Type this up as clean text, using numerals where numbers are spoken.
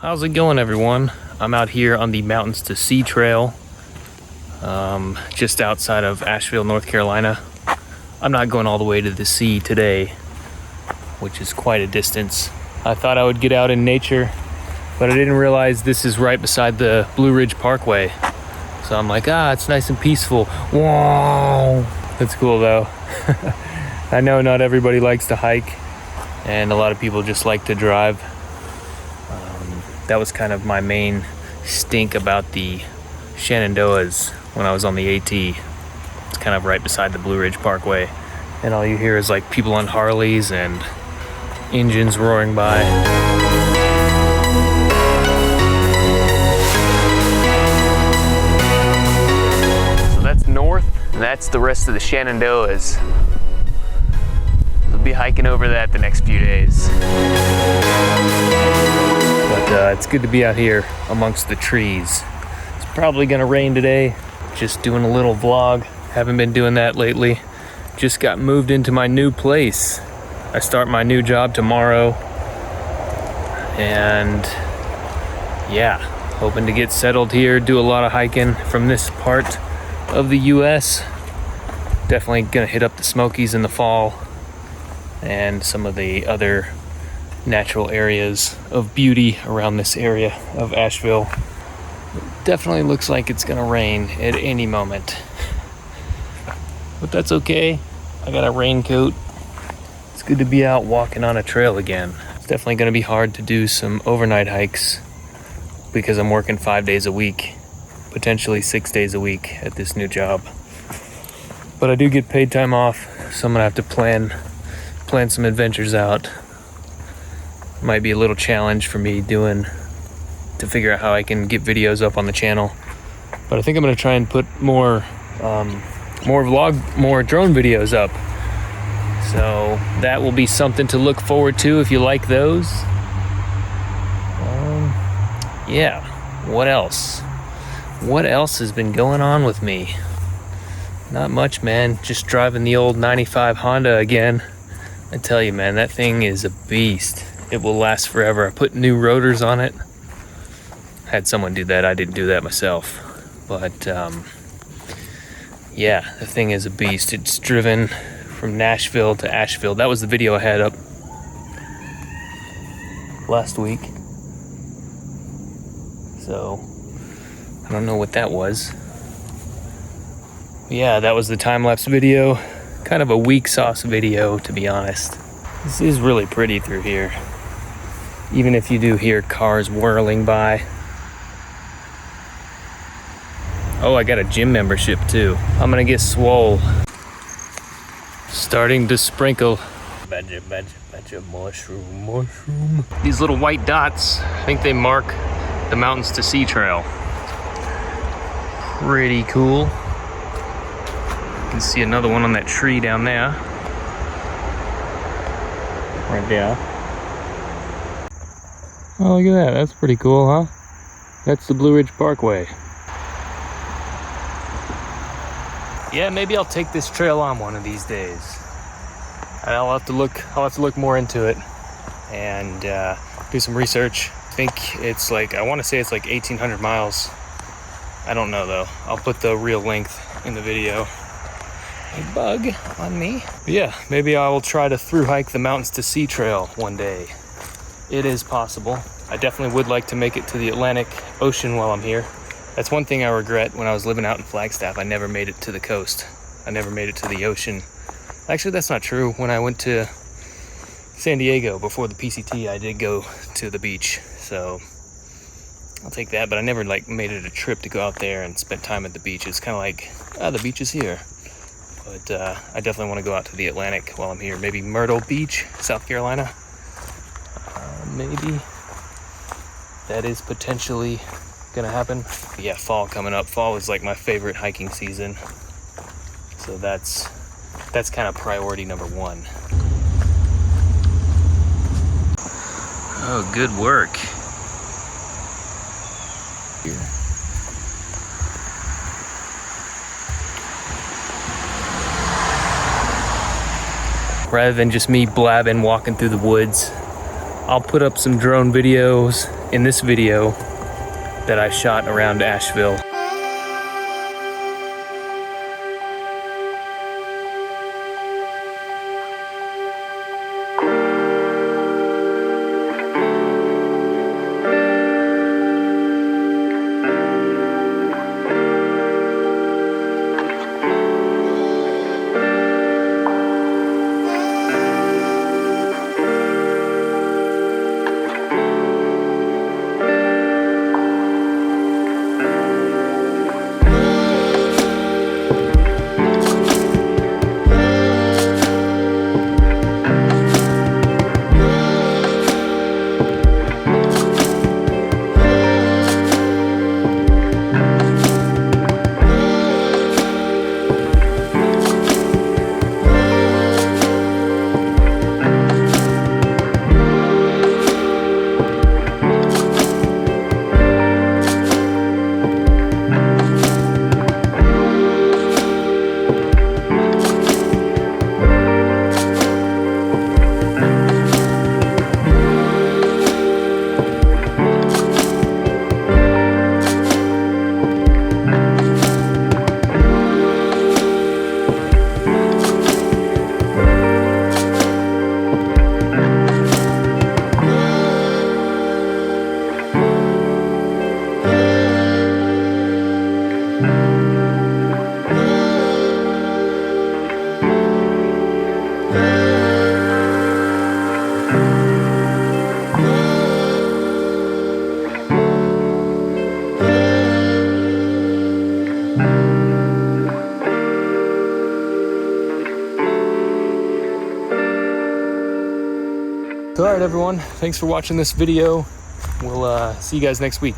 How's it going, everyone? I'm out here on the Mountains to Sea Trail, just outside of Asheville, North Carolina. I'm not going all the way to the sea today, which is quite a distance. I thought I would get out in nature, but I didn't realize this is right beside the Blue Ridge Parkway. So I'm like, it's nice and peaceful. Whoa! It's cool though. I know not everybody likes to hike, and a lot of people just like to drive. That was kind of my main stink about the Shenandoahs when I was on the AT. It's kind of right beside the Blue Ridge Parkway, and all you hear is like people on Harleys and engines roaring by. So that's north, and that's the rest of the Shenandoahs. We'll be hiking over that the next few days. But it's good to be out here amongst the trees. It's probably gonna rain today. Just doing a little vlog. Haven't been doing that lately. Just got moved into my new place. I start my new job tomorrow. And yeah, hoping to get settled here, do a lot of hiking from this part of the US. Definitely gonna hit up the Smokies in the fall and some of the other natural areas of beauty around this area of Asheville. It definitely looks like it's gonna rain at any moment, but that's okay. I got a raincoat. It's good to be out walking on a trail again. It's definitely gonna be hard to do some overnight hikes because I'm working 5 days a week, potentially 6 days a week at this new job. But I do get paid time off, so I'm gonna have to plan some adventures out. Might be a little challenge for me to figure out how I can get videos up on the channel. But I think I'm gonna try and put more drone videos up. So that will be something to look forward to if you like those. Yeah, what else? What else has been going on with me? Not much, man. Just driving the old 95 Honda again. I tell you, man, that thing is a beast. It will last forever. I put new rotors on it. Had someone do that. I didn't do that myself. But yeah, the thing is a beast. It's driven from Nashville to Asheville. That was the video I had up last week. So I don't know what that was. Yeah, that was the time-lapse video. Kind of a weak sauce video, to be honest. This is really pretty through here. Even if you do hear cars whirling by. Oh, I got a gym membership too. I'm gonna get swole. Starting to sprinkle. Badger, mushroom. These little white dots, I think they mark the Mountains to Sea Trail. Pretty cool. You can see another one on that tree down there. Right there. Oh, look at that. That's pretty cool, huh? That's the Blue Ridge Parkway. Yeah, maybe I'll take this trail on one of these days. I'll have to look more into it and do some research. I think it's like, I want to say it's like 1,800 miles. I don't know though. I'll put the real length in the video. A bug on me. But yeah, maybe I will try to through hike the Mountains to Sea Trail one day. It is possible. I definitely would like to make it to the Atlantic Ocean while I'm here. That's one thing I regret when I was living out in Flagstaff. I never made it to the coast. I never made it to the ocean. Actually, that's not true. When I went to San Diego before the PCT, I did go to the beach. So I'll take that, but I never made it a trip to go out there and spend time at the beach. It's kind of like, the beach is here. But I definitely want to go out to the Atlantic while I'm here. Maybe Myrtle Beach, South Carolina. Maybe that is potentially gonna happen. But yeah, fall coming up. Fall is like my favorite hiking season. So that's kind of priority number one. Oh, good work. Here. Rather than just me blabbing walking through the woods, I'll put up some drone videos, in this video that I shot around Asheville. So, all right, everyone, thanks for watching this video. We'll see you guys next week.